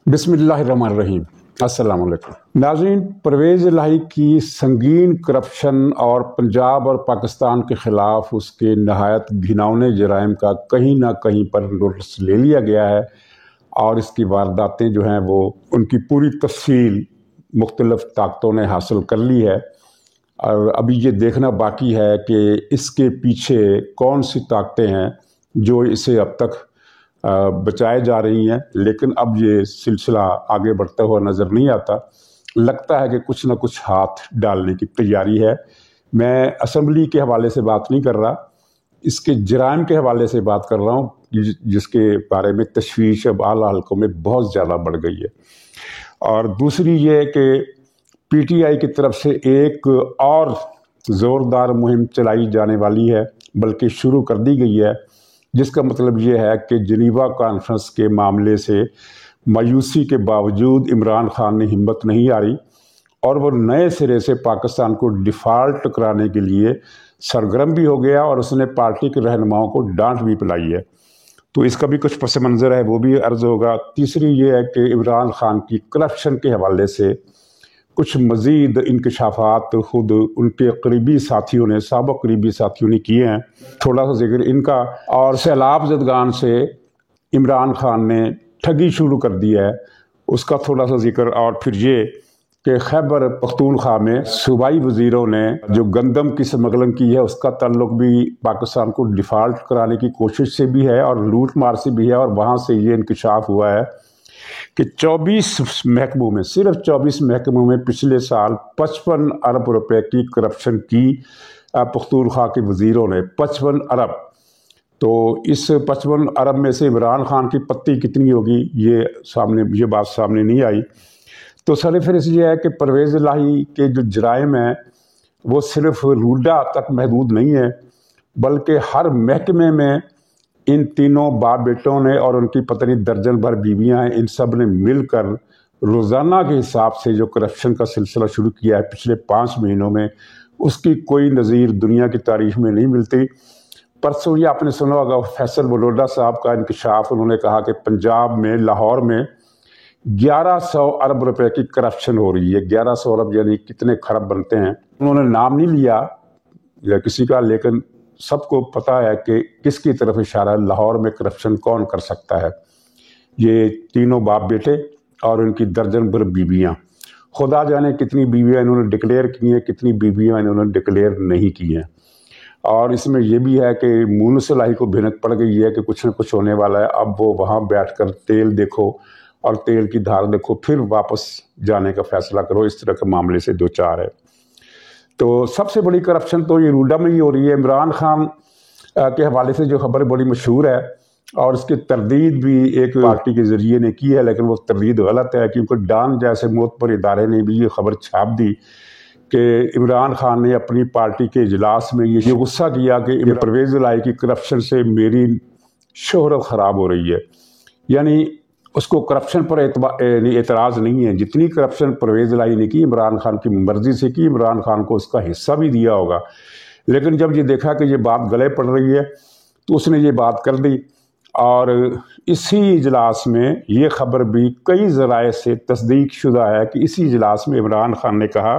بسم اللہ الرحمن الرحیم۔ السلام علیکم ناظرین، پرویز الہی کی سنگین کرپشن اور پنجاب اور پاکستان کے خلاف اس کے نہایت گھناؤنے جرائم کا کہیں نہ کہیں پر نوٹس لے لیا گیا ہے، اور اس کی وارداتیں جو ہیں وہ ان کی پوری تفصیل مختلف طاقتوں نے حاصل کر لی ہے، اور ابھی یہ دیکھنا باقی ہے کہ اس کے پیچھے کون سی طاقتیں ہیں جو اسے اب تک بچائے جا رہی ہیں۔ لیکن اب یہ سلسلہ آگے بڑھتا ہوا نظر نہیں آتا، لگتا ہے کہ کچھ نہ کچھ ہاتھ ڈالنے کی تیاری ہے۔ میں اسمبلی کے حوالے سے بات نہیں کر رہا، اس کے جرائم کے حوالے سے بات کر رہا ہوں، جس کے بارے میں تشویش اب اعلیٰ حلقوں میں بہت زیادہ بڑھ گئی ہے۔ اور دوسری یہ کہ پی ٹی آئی کی طرف سے ایک اور زوردار مہم چلائی جانے والی ہے، بلکہ شروع کر دی گئی ہے، جس کا مطلب یہ ہے کہ جنیوا کانفرنس کے معاملے سے مایوسی کے باوجود عمران خان نے ہمت نہیں ہاری، اور وہ نئے سرے سے پاکستان کو ڈیفالٹ کرانے کے لیے سرگرم بھی ہو گیا، اور اس نے پارٹی کے رہنماؤں کو ڈانٹ بھی پلائی ہے۔ تو اس کا بھی کچھ پس منظر ہے، وہ بھی عرض ہوگا۔ تیسری یہ ہے کہ عمران خان کی کرپشن کے حوالے سے کچھ مزید انکشافات خود ان کے قریبی ساتھیوں نے، سابق قریبی ساتھیوں نے کیے ہیں، تھوڑا سا ذکر ان کا۔ اور سیلاب زدگان سے عمران خان نے ٹھگی شروع کر دی ہے، اس کا تھوڑا سا ذکر۔ اور پھر یہ کہ خیبر پختونخوا میں صوبائی وزیروں نے جو گندم کی سمگلنگ کی ہے، اس کا تعلق بھی پاکستان کو ڈیفالٹ کرانے کی کوشش سے بھی ہے اور لوٹ مار سے بھی ہے، اور وہاں سے یہ انکشاف ہوا ہے کہ 24 محکموں میں، صرف 24 محکموں میں پچھلے سال 55 ارب روپے کی کرپشن کی پختونخوا کے وزیروں نے۔ 55 ارب! تو اس 55 ارب میں سے عمران خان کی پتی کتنی ہوگی، یہ بات سامنے نہیں آئی۔ تو سرفہرست یہ ہے کہ پرویز الہی کے جو جرائم ہیں وہ صرف روڈا تک محدود نہیں ہے، بلکہ ہر محکمے میں ان تینوں باپ بیٹوں نے اور ان کی پتنی درجن بھر بیویاں ہیں، ان سب نے مل کر روزانہ کے حساب سے جو کرپشن کا سلسلہ شروع کیا ہے پچھلے 5 مہینوں میں، اس کی کوئی نظیر دنیا کی تاریخ میں نہیں ملتی۔ پرسوں یہ آپ نے سنا ہوگا، فیصل بلوڈا صاحب کا انکشاف، انہوں نے کہا کہ پنجاب میں، لاہور میں 1100 ارب روپے کی کرپشن ہو رہی ہے۔ 1100 ارب یعنی کتنے خرب بنتے ہیں۔ انہوں نے نام نہیں لیا یا کسی کا، لیکن سب کو پتہ ہے کہ کس کی طرف اشارہ ہے، لاہور میں کرپشن کون کر سکتا ہے۔ یہ تینوں باپ بیٹے اور ان کی درجن بھر بیویاں، خدا جانے کتنی بیویاں انہوں نے ڈکلیئر کی ہیں، کتنی بیویاں انہوں نے ڈکلیئر نہیں کی ہیں۔ اور اس میں یہ بھی ہے کہ مونس الہی کو بھنک پڑ گئی ہے کہ کچھ نہ کچھ ہونے والا ہے۔ اب وہ وہاں بیٹھ کر تیل دیکھو اور تیل کی دھار دیکھو، پھر واپس جانے کا فیصلہ کرو، اس طرح کے معاملے سے دو چار ہے۔ تو سب سے بڑی کرپشن تو یہ روڈا میں ہی ہو رہی ہے۔ عمران خان کے حوالے سے جو خبر بڑی مشہور ہے، اور اس کی تردید بھی ایک پارٹی کے ذریعے نے کی ہے، لیکن وہ تردید غلط ہے، کیونکہ ڈان جیسے معتبر ادارے نے بھی یہ خبر چھاپ دی کہ عمران خان نے اپنی پارٹی کے اجلاس میں یہ غصہ کیا کہ پرویز الہی کی کرپشن سے میری شہرت خراب ہو رہی ہے۔ یعنی اس کو کرپشن پر اعتراض نہیں ہے، جتنی کرپشن پرویز الہی نے کی عمران خان کی مرضی سے کی، عمران خان کو اس کا حصہ بھی دیا ہوگا، لیکن جب یہ دیکھا کہ یہ بات گلے پڑ رہی ہے تو اس نے یہ بات کر دی۔ اور اسی اجلاس میں یہ خبر بھی کئی ذرائع سے تصدیق شدہ ہے کہ اسی اجلاس میں عمران خان نے کہا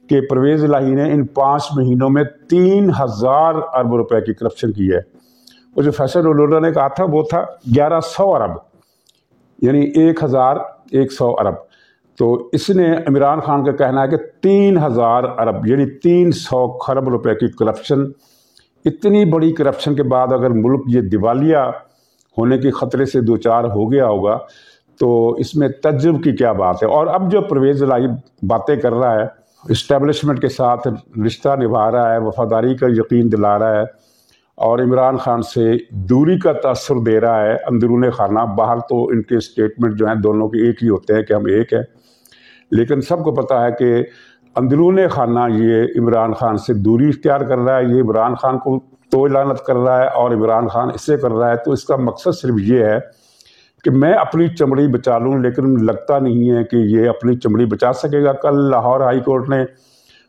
کہ پرویز الہی نے ان 5 مہینوں میں 3000 ارب روپے کی کرپشن کی ہے۔ وہ جو فیصل بلوڈا نے کہا تھا وہ تھا 1100 ارب، یعنی 1100 ارب۔ تو اس نے، عمران خان کا کہنا ہے کہ 3000 ارب یعنی 300 خرب روپے کی کرپشن۔ اتنی بڑی کرپشن کے بعد اگر ملک یہ دیوالیہ ہونے کے خطرے سے دوچار ہو گیا ہوگا تو اس میں تعجب کی کیا بات ہے۔ اور اب جو پرویز الہی باتیں کر رہا ہے، اسٹیبلشمنٹ کے ساتھ رشتہ نبھا رہا ہے، وفاداری کا یقین دلا رہا ہے، اور عمران خان سے دوری کا تاثر دے رہا ہے اندرون خانہ۔ باہر تو ان کے اسٹیٹمنٹ جو ہیں دونوں کے ایک ہی ہوتے ہیں کہ ہم ایک ہیں، لیکن سب کو پتہ ہے کہ اندرون خانہ یہ عمران خان سے دوری اختیار کر رہا ہے، یہ عمران خان کو توڑ لعنت کر رہا ہے، اور عمران خان اس سے کر رہا ہے۔ تو اس کا مقصد صرف یہ ہے کہ میں اپنی چمڑی بچا لوں، لیکن لگتا نہیں ہے کہ یہ اپنی چمڑی بچا سکے گا۔ کل لاہور ہائی کورٹ نے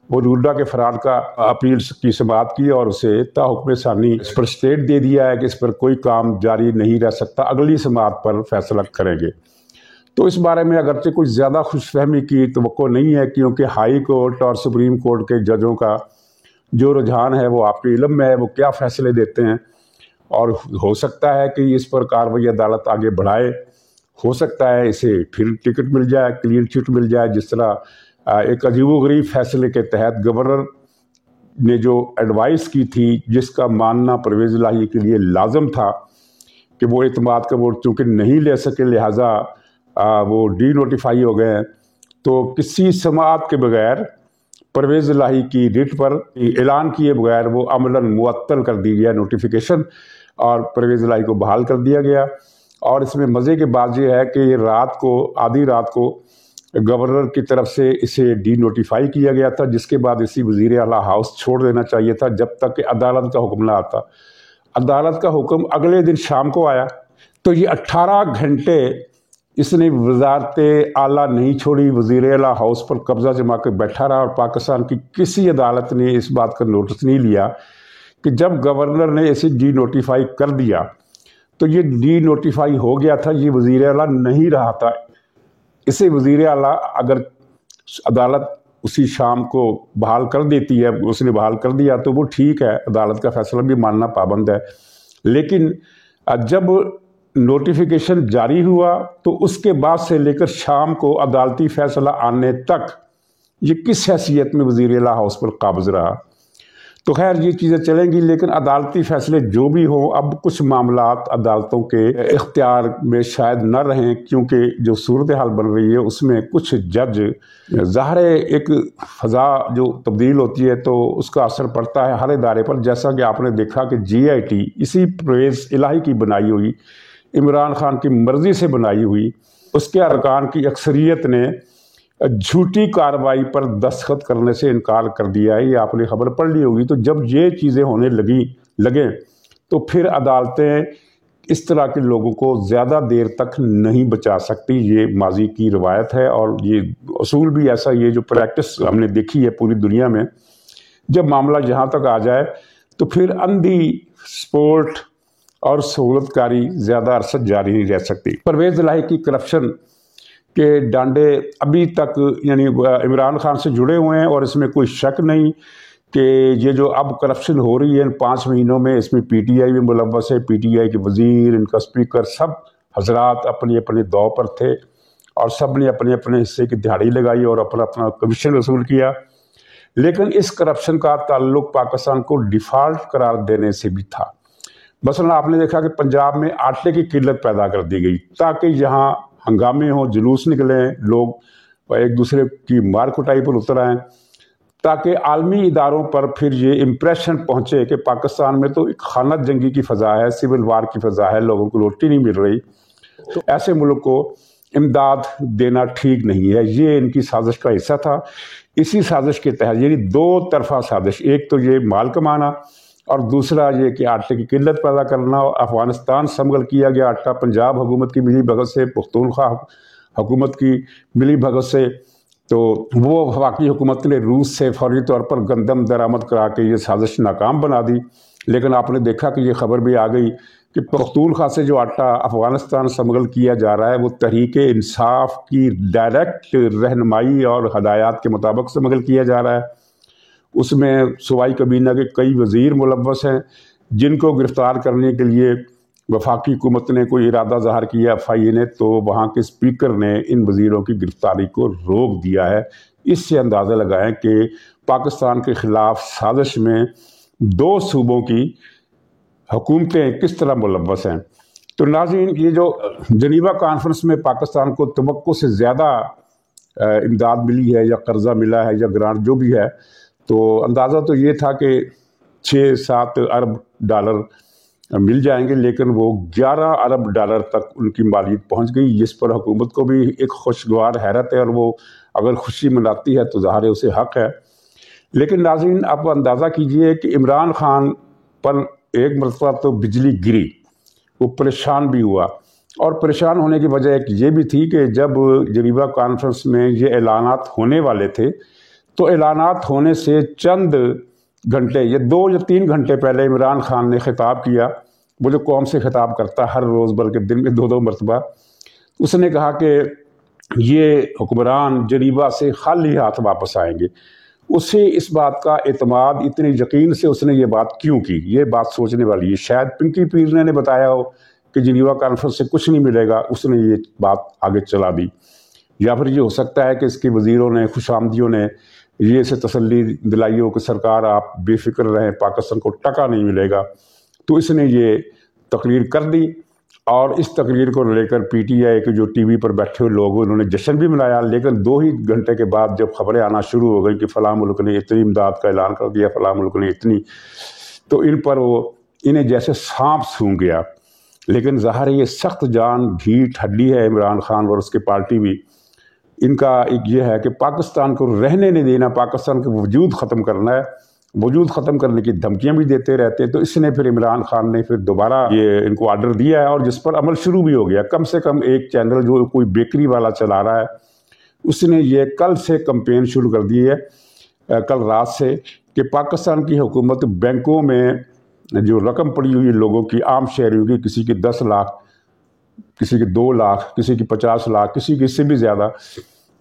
وہ روڈا کے فرار کا اپیل کی سماعت کی اور اسے تا حکم ثانی اس پر اسٹیٹ دے دیا ہے کہ اس پر کوئی کام جاری نہیں رہ سکتا، اگلی سماعت پر فیصلہ کریں گے۔ تو اس بارے میں اگرچہ کچھ زیادہ خوش فہمی کی توقع نہیں ہے، کیونکہ ہائی کورٹ اور سپریم کورٹ کے ججوں کا جو رجحان ہے وہ آپ کے علم میں ہے، وہ کیا فیصلے دیتے ہیں، اور ہو سکتا ہے کہ اس پر کارروائی عدالت آگے بڑھائے، ہو سکتا ہے اسے پھر ٹکٹ مل جائے، کلین چٹ مل جائے، جس طرح ایک عجیب و غریب فیصلے کے تحت گورنر نے جو ایڈوائس کی تھی، جس کا ماننا پرویز الہی کے لیے لازم تھا کہ وہ اعتماد کا ووٹ چونکہ نہیں لے سکے، لہٰذا وہ ڈی نوٹیفائی ہو گئے ہیں، تو کسی سماعت کے بغیر پرویز الہی کی ریٹ پر اعلان کیے بغیر وہ عملاً معطل کر دی گیا نوٹیفیکیشن، اور پرویز الہی کو بحال کر دیا گیا۔ اور اس میں مزے کی بات یہ ہے کہ یہ آدھی رات کو گورنر کی طرف سے اسے ڈی نوٹیفائی کیا گیا تھا، جس کے بعد اسی وزیر اعلیٰ ہاؤس چھوڑ دینا چاہیے تھا جب تک کہ عدالت کا حکم نہ آتا۔ عدالت کا حکم اگلے دن شام کو آیا، تو یہ 18 گھنٹے اس نے وزارت اعلیٰ نہیں چھوڑی، وزیر اعلیٰ ہاؤس پر قبضہ جما کے بیٹھا رہا، اور پاکستان کی کسی عدالت نے اس بات کا نوٹس نہیں لیا کہ جب گورنر نے اسے ڈی نوٹیفائی کر دیا تو یہ ڈی نوٹیفائی ہو گیا تھا، یہ وزیر اعلیٰ نہیں رہا تھا۔ اسے وزیر اعلیٰ اگر عدالت اسی شام کو بحال کر دیتی ہے، اس نے بحال کر دیا تو وہ ٹھیک ہے، عدالت کا فیصلہ بھی ماننا پابند ہے، لیکن جب نوٹیفیکیشن جاری ہوا تو اس کے بعد سے لے کر شام کو عدالتی فیصلہ آنے تک یہ کس حیثیت میں وزیر اعلیٰ ہاؤس پر قابض رہا؟ تو خیر یہ چیزیں چلیں گی، لیکن عدالتی فیصلے جو بھی ہوں، اب کچھ معاملات عدالتوں کے اختیار میں شاید نہ رہیں، کیونکہ جو صورتحال بن رہی ہے اس میں کچھ جج، ظاہر ہے ایک فضا جو تبدیل ہوتی ہے تو اس کا اثر پڑتا ہے ہر ادارے پر، جیسا کہ آپ نے دیکھا کہ GIT اسی پرویز الہی کی بنائی ہوئی، عمران خان کی مرضی سے بنائی ہوئی، اس کے ارکان کی اکثریت نے جھوٹی کارروائی پر دستخط کرنے سے انکار کر دیا ہے۔ یہ آپ نے خبر پڑھ لی ہوگی۔ تو جب یہ چیزیں ہونے لگیں تو پھر عدالتیں اس طرح کے لوگوں کو زیادہ دیر تک نہیں بچا سکتی، یہ ماضی کی روایت ہے، اور یہ اصول بھی ایسا، یہ جو پریکٹس ہم نے دیکھی ہے پوری دنیا میں، جب معاملہ یہاں تک آ جائے تو پھر اندھی سپورٹ اور سہولت کاری زیادہ عرصہ جاری نہیں رہ سکتی۔ پرویز الہی کی کرپشن کے ڈانڈے ابھی تک یعنی عمران خان سے جڑے ہوئے ہیں، اور اس میں کوئی شک نہیں کہ یہ جو اب کرپشن ہو رہی ہے ان 5 مہینوں میں، اس میں PTI بھی ملوث ہے، PTI کے وزیر، ان کا اسپیکر، سب حضرات اپنی اپنے دو پر تھے، اور سب نے اپنے اپنے حصے کی دہاڑی لگائی اور اپنا اپنا کمیشن وصول کیا۔ لیکن اس کرپشن کا تعلق پاکستان کو ڈیفالٹ قرار دینے سے بھی تھا۔ مثلا آپ نے دیکھا کہ پنجاب میں آٹے کی قلت پیدا کر دی گئی تاکہ یہاں ہنگامے ہوں، جلوس نکلیں، لوگ ایک دوسرے کی مار کٹائی پر اتر آئیں، تاکہ عالمی اداروں پر پھر یہ امپریشن پہنچے کہ پاکستان میں تو ایک خانہ جنگی کی فضا ہے، سول وار کی فضا ہے، لوگوں کو روٹی نہیں مل رہی، تو ایسے ملک کو امداد دینا ٹھیک نہیں ہے۔ یہ ان کی سازش کا حصہ تھا۔ اسی سازش کے تحت یعنی 2 طرفہ سازش، ایک تو یہ مال کمانا اور دوسرا یہ کہ آٹے کی قلت پیدا کرنا۔ افغانستان سمگل کیا گیا آٹا پنجاب حکومت کی ملی بھگت سے، پختونخوا حکومت کی ملی بھگت سے، تو وہ وفاقی حکومت نے روس سے فوری طور پر گندم درآمد کرا کے یہ سازش ناکام بنا دی۔ لیکن آپ نے دیکھا کہ یہ خبر بھی آ گئی کہ پختونخوا سے جو آٹا افغانستان سمگل کیا جا رہا ہے وہ تحریک انصاف کی ڈائریکٹ رہنمائی اور ہدایات کے مطابق سمگل کیا جا رہا ہے۔ اس میں صوبائی کابینہ کے کئی وزیر ملوث ہیں، جن کو گرفتار کرنے کے لیے وفاقی حکومت نے کوئی ارادہ ظاہر کیا، FIA نے، تو وہاں کے اسپیکر نے ان وزیروں کی گرفتاری کو روک دیا ہے۔ اس سے اندازہ لگائیں کہ پاکستان کے خلاف سازش میں 2 صوبوں کی حکومتیں کس طرح ملوث ہیں۔ تو ناظرین، یہ جو جنیوا کانفرنس میں پاکستان کو توقع سے زیادہ امداد ملی ہے یا قرضہ ملا ہے یا گرانٹ جو بھی ہے، تو اندازہ تو یہ تھا کہ 6-7 ارب ڈالر مل جائیں گے، لیکن وہ 11 ارب ڈالر تک ان کی مالیت پہنچ گئی، جس پر حکومت کو بھی ایک خوشگوار حیرت ہے، اور وہ اگر خوشی مناتی ہے تو ظاہر ہے اسے حق ہے۔ لیکن ناظرین، آپ اندازہ کیجئے کہ عمران خان پر ایک مرتبہ تو بجلی گری، وہ پریشان بھی ہوا، اور پریشان ہونے کی وجہ ایک یہ بھی تھی کہ جب جنیوا کانفرنس میں یہ اعلانات ہونے والے تھے تو اعلانات ہونے سے چند گھنٹے یا 2 یا 3 گھنٹے پہلے عمران خان نے خطاب کیا، وہ جو قوم سے خطاب کرتا ہر روز بلکہ دن میں 2 مرتبہ۔ اس نے کہا کہ یہ حکمران جنیوا سے خالی ہاتھ واپس آئیں گے۔ اسے اس بات کا اعتماد اتنے یقین سے اس نے یہ بات کیوں کی، یہ بات سوچنے والی ہے۔ شاید پنکی پیرنے نے بتایا ہو کہ جنیوا کانفرنس سے کچھ نہیں ملے گا، اس نے یہ بات آگے چلا دی، یا پھر یہ ہو سکتا ہے کہ اس کے وزیروں نے، خوش آمدیوں نے یہ اسے تسلی دلائی ہو کہ سرکار آپ بے فکر رہیں، پاکستان کو ٹکا نہیں ملے گا، تو اس نے یہ تقریر کر دی۔ اور اس تقریر کو لے کر پی ٹی آئی کے جو ٹی وی پر بیٹھے ہوئے لوگ انہوں نے جشن بھی منایا، لیکن 2 ہی گھنٹے کے بعد جب خبریں آنا شروع ہو گئی کہ فلاں ملک نے اتنی امداد کا اعلان کر دیا، فلاں ملک نے اتنی، تو ان پر انہیں جیسے سانپ سونگھ گیا۔ لیکن ظاہر ہے یہ سخت جان ڈھیٹ ہڈی ہے عمران خان اور اس کی پارٹی بھی۔ ان کا ایک یہ ہے کہ پاکستان کو رہنے نہیں دینا، پاکستان کا وجود ختم کرنا ہے، وجود ختم کرنے کی دھمکیاں بھی دیتے رہتے ہیں۔ تو اس نے پھر عمران خان نے پھر دوبارہ یہ ان کو آرڈر دیا ہے، اور جس پر عمل شروع بھی ہو گیا۔ کم سے کم ایک چینل جو کوئی بیکری والا چلا رہا ہے، اس نے یہ کل سے کمپین شروع کر دی ہے، کل رات سے، کہ پاکستان کی حکومت بینکوں میں جو رقم پڑی ہوئی لوگوں کی، عام شہریوں کی، کسی کی 10 لاکھ، کسی کے 2 لاکھ، کسی کی 50 لاکھ، کسی کی اس سے بھی زیادہ،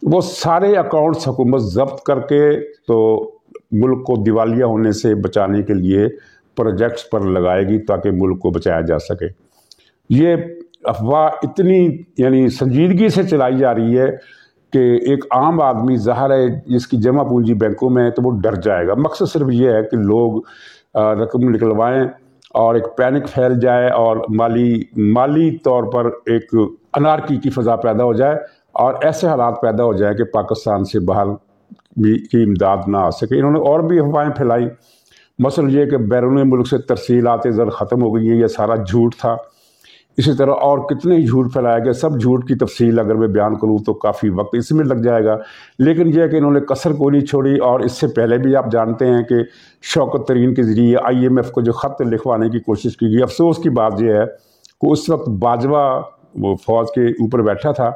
وہ سارے اکاؤنٹس حکومت ضبط کر کے تو ملک کو دیوالیہ ہونے سے بچانے کے لیے پروجیکٹس پر لگائے گی تاکہ ملک کو بچایا جا سکے۔ یہ افواہ اتنی یعنی سنجیدگی سے چلائی جا رہی ہے کہ ایک عام آدمی ظاہر ہے جس کی جمع پونجی بینکوں میں ہے تو وہ ڈر جائے گا۔ مقصد صرف یہ ہے کہ لوگ رقم نکلوائیں اور ایک پینک پھیل جائے اور مالی طور پر ایک انارکی کی فضا پیدا ہو جائے، اور ایسے حالات پیدا ہو جائیں کہ پاکستان سے باہر بھی کی امداد نہ آ سکے۔ انہوں نے اور بھی افواہیں پھیلائی، مثلا یہ کہ بیرون ملک سے ترسیلات زر ختم ہو گئی ہیں، یہ سارا جھوٹ تھا۔ اسی طرح اور کتنے جھوٹ پھیلایا گیا، سب جھوٹ کی تفصیل اگر میں بیان کروں تو کافی وقت اس میں لگ جائے گا، لیکن یہ کہ انہوں نے کسر کو نہیں چھوڑی۔ اور اس سے پہلے بھی آپ جانتے ہیں کہ شوکت ترین کے ذریعے IMF کو جو خط لکھوانے کی کوشش کی گئی۔ افسوس کی بات یہ ہے کہ اس وقت باجوہ وہ فوج کے اوپر بیٹھا تھا،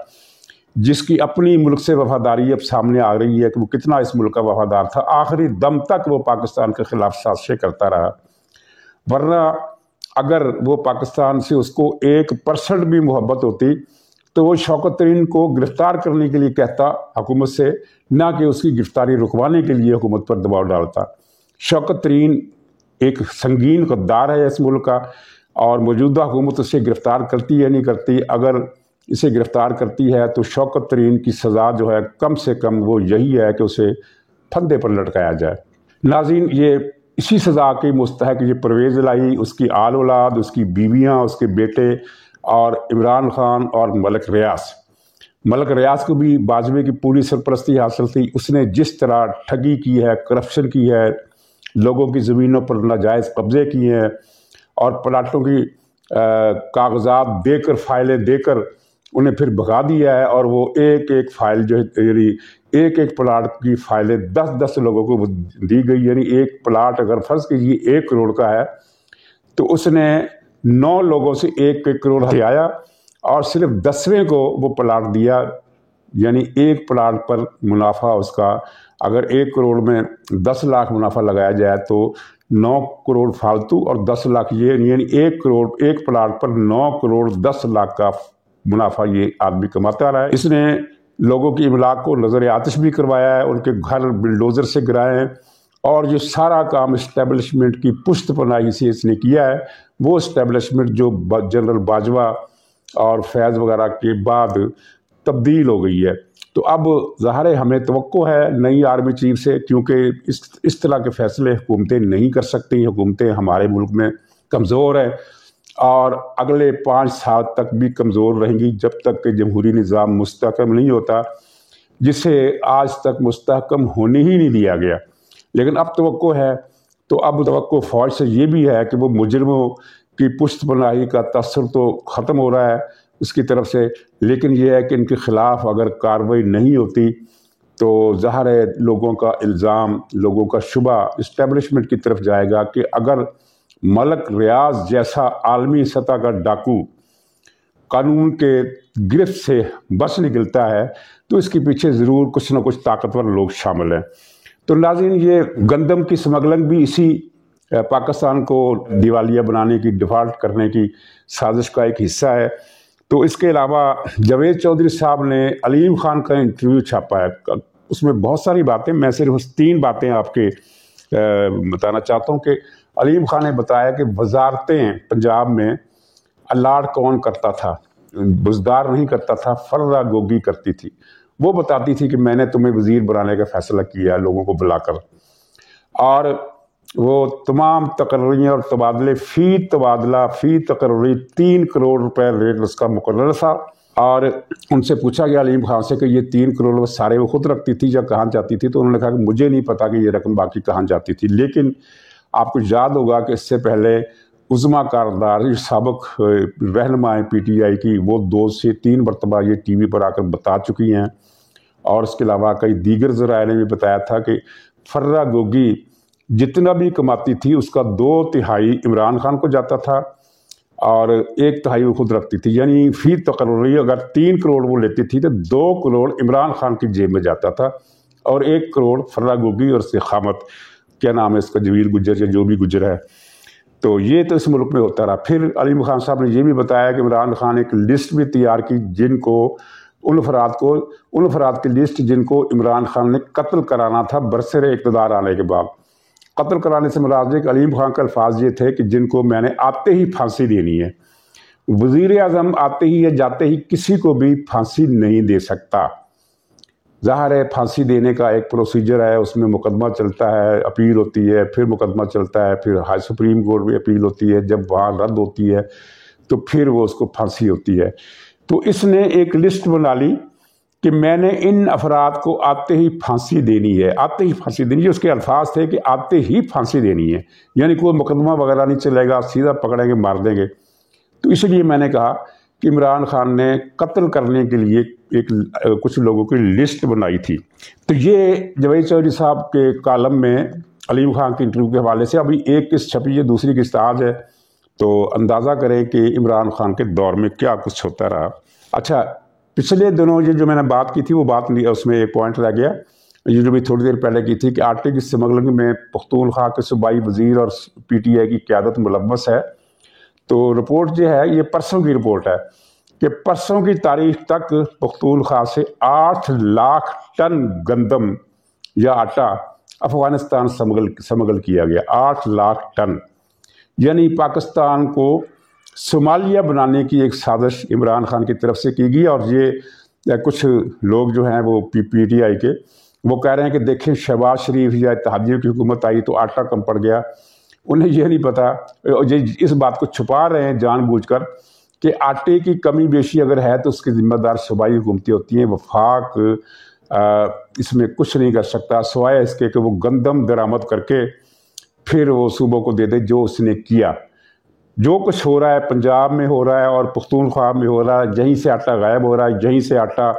جس کی اپنی ملک سے وفاداری اب سامنے آ رہی ہے کہ وہ کتنا اس ملک کا وفادار تھا۔ آخری دم تک وہ پاکستان کے خلاف سازشیں کرتا رہا، ورنہ اگر وہ پاکستان سے اس کو 1% بھی محبت ہوتی تو وہ شوکت ترین کو گرفتار کرنے کے لیے کہتا حکومت سے، نہ کہ اس کی گرفتاری رکوانے کے لیے حکومت پر دباؤ ڈالتا۔ شوکت ترین ایک سنگین غدار ہے اس ملک کا، اور موجودہ حکومت اسے گرفتار کرتی یا نہیں کرتی، اگر اسے گرفتار کرتی ہے تو شوکت ترین کی سزا جو ہے کم سے کم وہ یہی ہے کہ اسے پھندے پر لٹکایا جائے۔ ناظرین، یہ اسی سزا کی مستحق یہ پرویز الہی، اس کی آل اولاد، اس کی بیویاں، اس کے بیٹے، اور عمران خان اور ملک ریاض کو بھی باجوے کی پوری سرپرستی حاصل تھی۔ اس نے جس طرح ٹھگی کی ہے، کرپشن کی ہے، لوگوں کی زمینوں پر ناجائز قبضے کیے ہیں، اور پلاٹوں کی کاغذات دے کر، فائلیں دے کر انہیں پھر بھگا دیا ہے، اور وہ ایک فائل جو ہے، یعنی ایک پلاٹ کی فائلیں 10 لوگوں کو دی گئی، یعنی ایک پلاٹ اگر فرض کیجیے 1 کروڑ کا ہے تو اس نے 9 لوگوں سے 1 کروڑ آیا، اور صرف 10ویں کو وہ پلاٹ دیا، یعنی ایک پلاٹ پر منافع اس کا اگر 1 کروڑ میں 10 لاکھ منافع لگایا جائے تو 9 کروڑ فالتو اور 10 لاکھ یہ، یعنی 1 کروڑ ایک پلاٹ پر 9 کروڑ 10 لاکھ کا منافع یہ آدمی کماتا رہا ہے۔ اس نے لوگوں کی املاک کو نظر آتش بھی کروایا ہے، ان کے گھر بلڈوزر سے گرائے ہیں، اور جو سارا کام اسٹیبلشمنٹ کی پشت پناہی سے اس نے کیا ہے، وہ اسٹیبلشمنٹ جو جنرل باجوہ اور فیض وغیرہ کے بعد تبدیل ہو گئی ہے۔ تو اب ظاہر ہے ہمیں توقع ہے نئی آرمی چیف سے، کیونکہ اس طرح کے فیصلے حکومتیں نہیں کر سکتی، حکومتیں ہمارے ملک میں کمزور ہیں، اور اگلے 5 سال تک بھی کمزور رہیں گی جب تک کہ جمہوری نظام مستحکم نہیں ہوتا، جسے آج تک مستحکم ہونے ہی نہیں دیا گیا۔ لیکن اب توقع ہے، تو اب توقع فوج سے یہ بھی ہے کہ وہ مجرموں کی پشت پناہی کا تاثر تو ختم ہو رہا ہے اس کی طرف سے، لیکن یہ ہے کہ ان کے خلاف اگر کارروائی نہیں ہوتی تو ظاہر ہے لوگوں کا الزام، لوگوں کا شبہ اسٹیبلشمنٹ کی طرف جائے گا کہ اگر ملک ریاض جیسا عالمی سطح کا ڈاکو قانون کے گرفت سے بچ نکلتا ہے تو اس کے پیچھے ضرور کچھ نہ کچھ طاقتور لوگ شامل ہیں۔ تو ناظرین، یہ گندم کی سمگلنگ بھی اسی پاکستان کو دیوالیہ بنانے کی، ڈیفالٹ کرنے کی سازش کا ایک حصہ ہے۔ تو اس کے علاوہ جاوید چودھری صاحب نے علیم خان کا انٹرویو چھاپا ہے، اس میں بہت ساری باتیں، میں صرف 3 باتیں آپ کے بتانا چاہتا ہوں کہ علیم خان نے بتایا کہ وزارتیں پنجاب میں الاٹ کون کرتا تھا، بزدار نہیں کرتا تھا، فرہ گوگی کرتی تھی۔ وہ بتاتی تھی کہ میں نے تمہیں وزیر بنانے کا فیصلہ کیا لوگوں کو بلا کر، اور وہ تمام تقرریاں اور تبادلے فی تقرری 3 کروڑ روپے ریٹ اس کا مقرر تھا۔ اور ان سے پوچھا گیا علیم خان سے کہ یہ 3 کروڑ روپے سارے وہ خود رکھتی تھی یا کہاں جاتی تھی؟ تو انہوں نے کہا کہ مجھے نہیں پتا کہ یہ رقم باقی کہاں جاتی تھی، لیکن آپ کو یاد ہوگا کہ اس سے پہلے عظمیٰ کاردار سابق رہنما پی ٹی آئی کی، وہ 2 سے 3 مرتبہ یہ ٹی وی پر آ کر بتا چکی ہیں، اور اس کے علاوہ کئی دیگر ذرائع نے بھی بتایا تھا کہ فرہ گوگی جتنا بھی کماتی تھی اس کا 2/3 عمران خان کو جاتا تھا اور 1/3 وہ خود رکھتی تھی، یعنی فی تقرری اگر 3 کروڑ وہ لیتی تھی تو 2 کروڑ عمران خان کی جیب میں جاتا تھا، اور 1 کروڑ فرہ گوگی اور استقامت، کیا نام ہے اس کا، جویل گجر یا جو بھی گجر ہے، تو یہ تو اس ملک میں ہوتا رہا۔ پھر علیم خان صاحب نے یہ بھی بتایا کہ عمران خان ایک لسٹ بھی تیار کی جن کو ان افراد کی لسٹ جن کو عمران خان نے قتل کرانا تھا برسر اقتدار آنے کے بعد۔ قتل کرانے سے مراد ہے کہ علیم خان کے الفاظ یہ تھے کہ جن کو میں نے آتے ہی پھانسی دینی ہے۔ وزیر اعظم آتے ہی یا جاتے ہی کسی کو بھی پھانسی نہیں دے سکتا، ظاہر ہے پھانسی دینے کا ایک پروسیجر ہے، اس میں مقدمہ چلتا ہے، اپیل ہوتی ہے، پھر مقدمہ چلتا ہے، پھر ہائی سپریم کورٹ میں اپیل ہوتی ہے، جب وہاں رد ہوتی ہے تو پھر وہ اس کو پھانسی ہوتی ہے۔ تو اس نے ایک لسٹ بنا لی کہ میں نے ان افراد کو آتے ہی پھانسی دینی ہے، آتے ہی پھانسی دینی ہے۔ اس کے الفاظ تھے کہ آتے ہی پھانسی دینی ہے، یعنی کوئی مقدمہ وغیرہ نہیں چلے گا، سیدھا پکڑیں گے مار دیں گے۔ تو اس لیے میں نے کہا کہ عمران خان نے قتل کرنے کے لیے کچھ لوگوں کی لسٹ بنائی تھی۔ تو یہ جاوید چودھری صاحب کے کالم میں علیم خان کے انٹرویو کے حوالے سے ابھی ایک قسط چھپی ہے، دوسری قسط آج ہے، تو اندازہ کریں کہ عمران خان کے دور میں کیا کچھ ہوتا رہا۔ اچھا، پچھلے دنوں یہ جو میں نے بات کی تھی وہ بات نہیں، اس میں ایک پوائنٹ رہ گیا، یہ جو بھی تھوڑی دیر پہلے کی تھی کہ آٹے کی اسمگلنگ میں پختونخوا کے صوبائی وزیر اور پی ٹی آئی کی قیادت ملوث ہے۔ تو رپورٹ جو ہے یہ پرسوں کی رپورٹ ہے کہ پرسوں کی تاریخ تک پختونخوا سے 8 لاکھ ٹن گندم یا آٹا افغانستان سمگل کیا گیا، 8 لاکھ ٹن، یعنی پاکستان کو صومالیہ بنانے کی ایک سازش عمران خان کی طرف سے کی گئی۔ اور یہ کچھ لوگ جو ہیں وہ پی ٹی آئی کے وہ کہہ رہے ہیں کہ دیکھیں شہباز شریف یا اتحادیوں کی حکومت آئی تو آٹا کم پڑ گیا، انہیں یہ نہیں پتا، اس بات کو چھپا رہے ہیں جان بوجھ کر کہ آٹے کی کمی بیشی اگر ہے تو اس کی ذمہ دار صوبائی حکومتیں ہوتی ہیں، وفاق اس میں کچھ نہیں کر سکتا سوائے اس کے کہ وہ گندم درآمد کر کے پھر وہ صوبوں کو دے دے، جو اس نے کیا۔ جو کچھ ہو رہا ہے پنجاب میں ہو رہا ہے اور پختونخوا میں ہو رہا ہے، یہیں سے آٹا غائب ہو رہا ہے، یہیں سے آٹا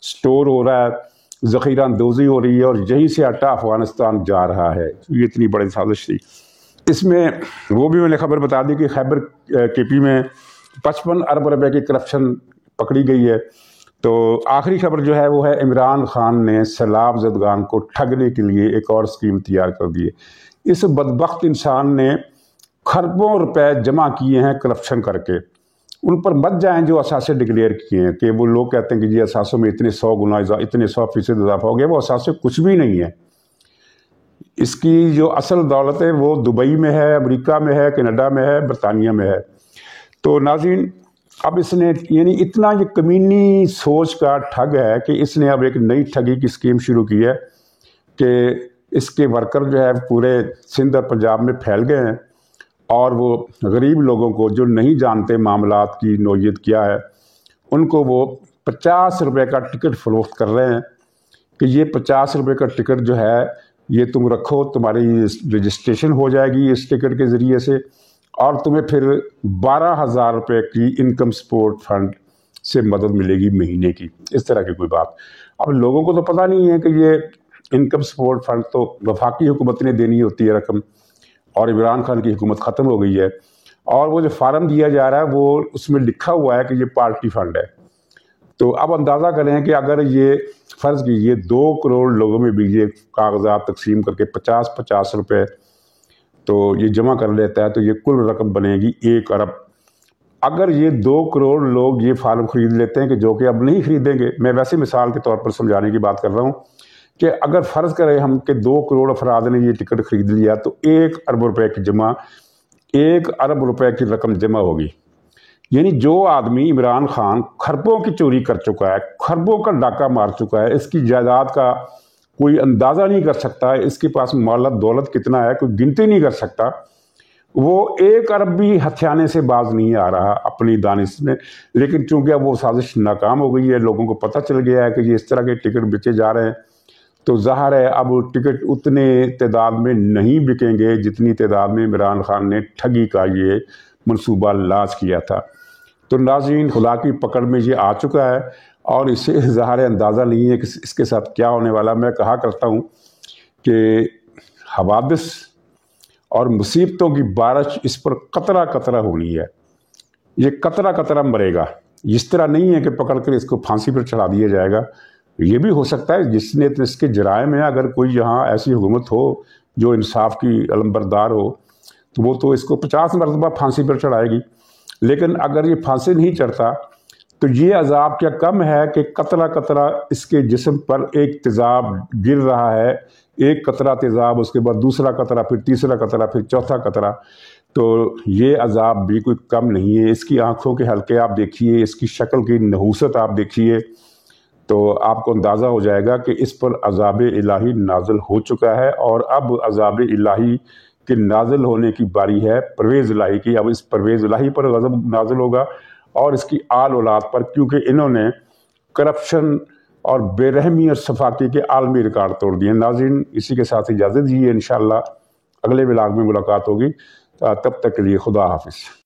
سٹور ہو رہا ہے، ذخیرہ اندوزی ہو رہی ہے، اور یہیں سے آٹا افغانستان جا رہا ہے۔ یہ اتنی بڑی سازش تھی۔ اس میں وہ بھی میں نے خبر بتا دی کہ خیبر کے پی میں 55 ارب روپے کی کرپشن پکڑی گئی ہے۔ تو آخری خبر جو ہے وہ ہے عمران خان نے سیلاب زدگان کو ٹھگنے کے لیے ایک اور اسکیم تیار کر دی ہے۔ اس بدبخت انسان نے کھربوں روپے جمع کیے ہیں کرپشن کر کے۔ ان پر مت جائیں جو اثاثے ڈکلیئر کیے ہیں، کہ وہ لوگ کہتے ہیں کہ جی اثاثوں میں اتنے 100% اضافہ ہو گیا، وہ اثاثے کچھ بھی نہیں ہے۔ اس کی جو اصل دولت ہے وہ دبئی میں ہے، امریکہ میں ہے، کینیڈا میں ہے، برطانیہ میں ہے۔ تو ناظرین، اب اس نے یعنی اتنا یہ کمینی سوچ کا ٹھگ ہے کہ اس نے اب ایک نئی ٹھگی کی اسکیم شروع کی ہے کہ اس کے ورکر جو ہے پورے سندھ اور پنجاب میں پھیل گئے ہیں، اور وہ غریب لوگوں کو جو نہیں جانتے معاملات کی نوعیت کیا ہے، ان کو وہ 50 روپے کا ٹکٹ فروخت کر رہے ہیں کہ یہ 50 روپے کا ٹکٹ جو ہے یہ تم رکھو، تمہاری رجسٹریشن ہو جائے گی اس ٹکٹ کے ذریعے سے، اور تمہیں پھر 12,000 روپے کی انکم سپورٹ فنڈ سے مدد ملے گی مہینے کی، اس طرح کی کوئی بات۔ اب لوگوں کو تو پتہ نہیں ہے کہ یہ انکم سپورٹ فنڈ تو وفاقی حکومت نے دینی ہوتی ہے رقم، اور عمران خان کی حکومت ختم ہو گئی ہے، اور وہ جو فارم دیا جا رہا ہے وہ اس میں لکھا ہوا ہے کہ یہ پارٹی فنڈ ہے۔ تو اب اندازہ کریں کہ اگر یہ فرض کیجئے 2 کروڑ لوگوں میں بھی یہ کاغذات تقسیم کر کے 50 روپے تو یہ جمع کر لیتا ہے، تو یہ کل رقم بنے گی 1 ارب۔ اگر یہ 2 کروڑ لوگ یہ فارم خرید لیتے ہیں کہ جو کہ اب نہیں خریدیں گے، میں ویسے مثال کے طور پر سمجھانے کی بات کر رہا ہوں کہ اگر فرض کریں ہم کہ 2 کروڑ افراد نے یہ ٹکٹ خرید لیا تو 1 ارب روپے کی رقم جمع ہوگی. یعنی جو آدمی عمران خان کھربوں کی چوری کر چکا ہے، کھربوں کا ڈاکہ مار چکا ہے، اس کی جائیداد کا کوئی اندازہ نہیں کر سکتا، اس کے پاس مال دولت کتنا ہے کوئی گنتی نہیں کر سکتا، وہ 1 ارب بھی ہتھیانے سے باز نہیں آ رہا اپنی دانش میں. لیکن چونکہ اب وہ سازش ناکام ہو گئی ہے، لوگوں کو پتہ چل گیا ہے کہ یہ اس طرح کے ٹکٹ بیچے جا رہے ہیں، تو ظاہر ہے اب ٹکٹ اتنے تعداد میں نہیں بکیں گے جتنی تعداد میں عمران خان نے ٹھگی کا یہ منصوبہ لاز کیا تھا. تو ناظرین، خدا کی پکڑ میں یہ آ چکا ہے اور اسے ظاہر اندازہ نہیں ہے کہ اس کے ساتھ کیا ہونے والا. میں کہا کرتا ہوں کہ حوادث اور مصیبتوں کی بارش اس پر قطرہ قطرہ ہونی ہے، یہ قطرہ قطرہ مرے گا. اس طرح نہیں ہے کہ پکڑ کر اس کو پھانسی پر چڑھا دیا جائے گا. یہ بھی ہو سکتا ہے جس نے اس کے جرائم ہے، اگر کوئی یہاں ایسی حکومت ہو جو انصاف کی علمبردار ہو تو وہ تو اس کو 50 مرتبہ پھانسی پر چڑھائے گی. لیکن اگر یہ پھانسی نہیں چڑھتا تو یہ عذاب کیا کم ہے کہ قطرہ قطرہ اس کے جسم پر ایک تیزاب گر رہا ہے، ایک قطرہ تیزاب، اس کے بعد دوسرا قطرہ، پھر تیسرا قطرہ، پھر چوتھا قطرہ. تو یہ عذاب بھی کوئی کم نہیں ہے. اس کی آنکھوں کے حلقے آپ دیکھیے، اس کی شکل کی نحوست آپ دیکھیے، تو آپ کو اندازہ ہو جائے گا کہ اس پر عذاب الہی نازل ہو چکا ہے. اور اب عذاب الہی کے نازل ہونے کی باری ہے پرویز الہی کی. اب اس پرویز الہی پر غضب نازل ہوگا اور اس کی آل اولاد پر، کیونکہ انہوں نے کرپشن اور بے رحمی اور صفاقی کے عالمی ریکارڈ توڑ دیے. ناظرین، اسی کے ساتھ اجازت دیجیے، انشاءاللہ اگلے ولاگ میں ملاقات ہوگی. تب تک کے لیے خدا حافظ.